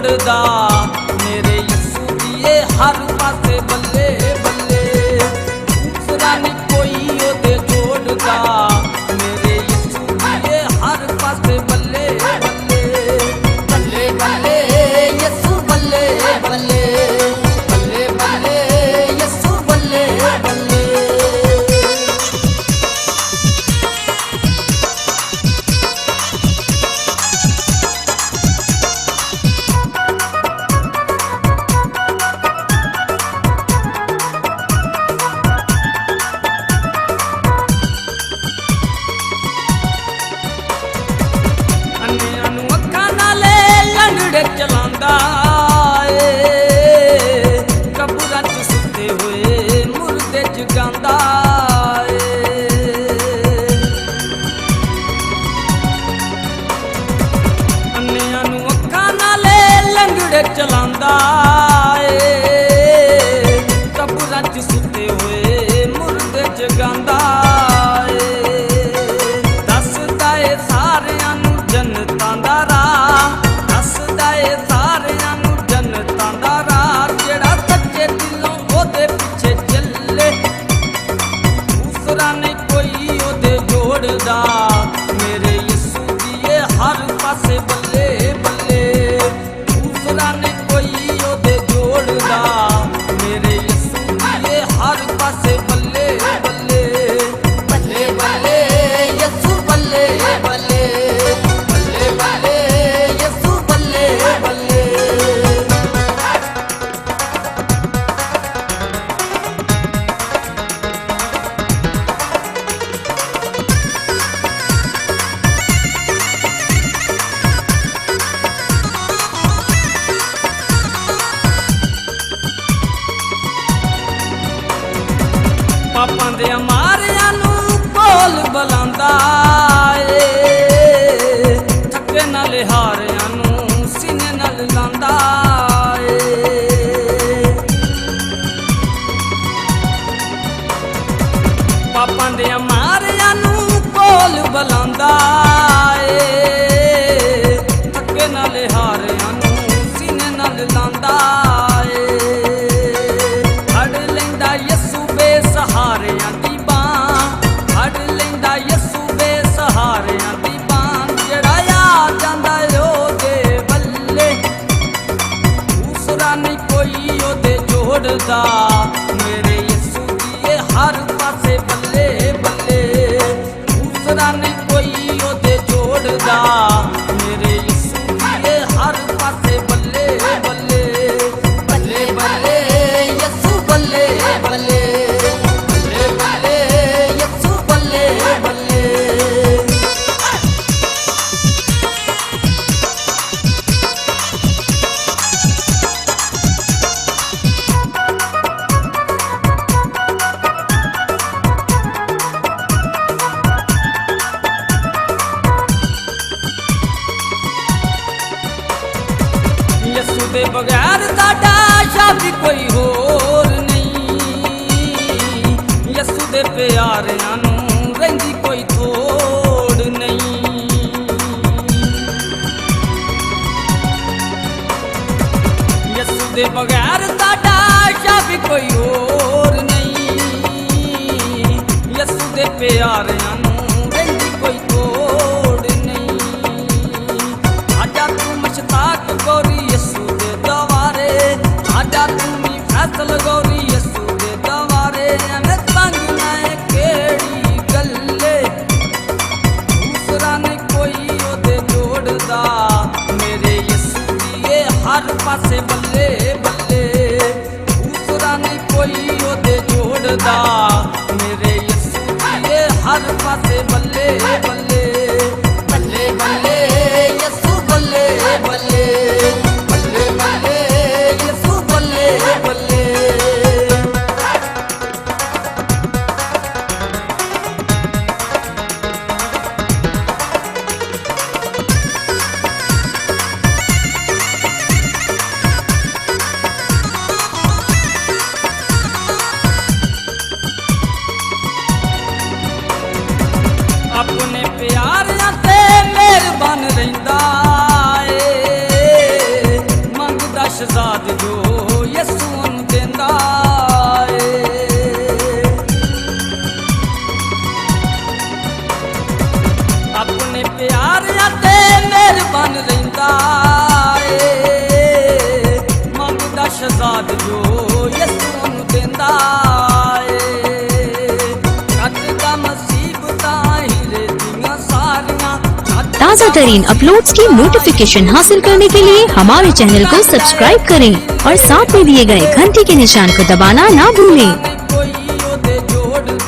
जोड़दा मेरे यीशु दिए हर पासे बल्ले बल्ले दूसरा नहीं कोई ओदे जोड़दा मेरे यीशु दिए हर पासे बल्ले बल्ले बल्ले बल्ले यीशु बल्ले बल्ले बल्ले बल्ले यीशु बल्ले बल्ले। चलांदा कबूरां च सुते हुए मुर्दे जगांदा अन्नियां नूं अखां नाले लंगड़े चलांदा कबूरां च सुते हुए मुर्दे जगांदा दसदा ए सारियां नूं जन्नतां दा राह सारियां नूं जन्नतां दा राह जेड़ा सच्चे दिलों ओदे पिछे चले दूसरा नहीं कोई ओदे जोड़दा मेरे यीशु दिए हर पासे बल्ले बल्ले दूसरा नहीं कोई ओदे जोड़दा मेरे यीशु दिए हर पासे बल्ले बल्ले बल्ले बल्ले यीशु बल्ले बल्ले बल्ले बल्ले यीशु बल्ले बल्ले। पापां दे मारियां नूं कोल बुलांदा थके नाल हारियां नूं सीने नाल लांदा पापां दे मारियां नूं कोल बुलांदा थके नाल हारियां नूं सीने नाल लांदा सहारियां दी बां फड़ लैंदा यीशु बेसहारियां दी बां जेड़ा आ जांदा ओदे बल्ले दूसरा नहीं कोई ओदे जोड़दा मेरे यीशु दिए हर पासे बल्ले बल्ले दूसरा नहीं कोई ओदे जोड़दा मेरे यीशु दिए हर पासे बल्ले बल्ले बल्ले बल्ले यीशु बल्ले बल्ले यीशु दे बगैर साडा शादी कोई होर नहीं यीशु दे प्यारियां नूं रहिंदी कोई तोड़ नहीं यीशु दे बगैर साडा शादी कोई होर नहीं यीशु दे प्यारियां नूं रहिंदी कोई तोड़ नहीं आजा तू मशताक गोरी आजा तुमी फैसल गौरी यीशु दे दवारे मैं तंग मैं केड़ी गल्ले दूसरा नहीं कोई ओदे जोड़दा मेरे यीशु दिए हर पासे बल्ले बल्ले दूसरा नहीं कोई ओदे जोड़दा मेरे यीशु दिए हर पासे बल्ले बल्ले बल्ले बल्ले यीशु बल्ले बल्ले बल्ले बल्ले यीशु बल्ले बल्ले। अपने प्यार ते मेहरबान रहिंदा प्यार ते मेहरबान रहिंदा ए मंगदा शहजाद जो यसू नूं देंदा ए कटदा मुसीबतां हीरे दियां सारियां ताज़ा तरीन अपलोड्स की नोटिफिकेशन हासिल करने के लिए हमारे चैनल को सब्सक्राइब करें और साथ में दिए गए घंटी के निशान को दबाना ना भूलें।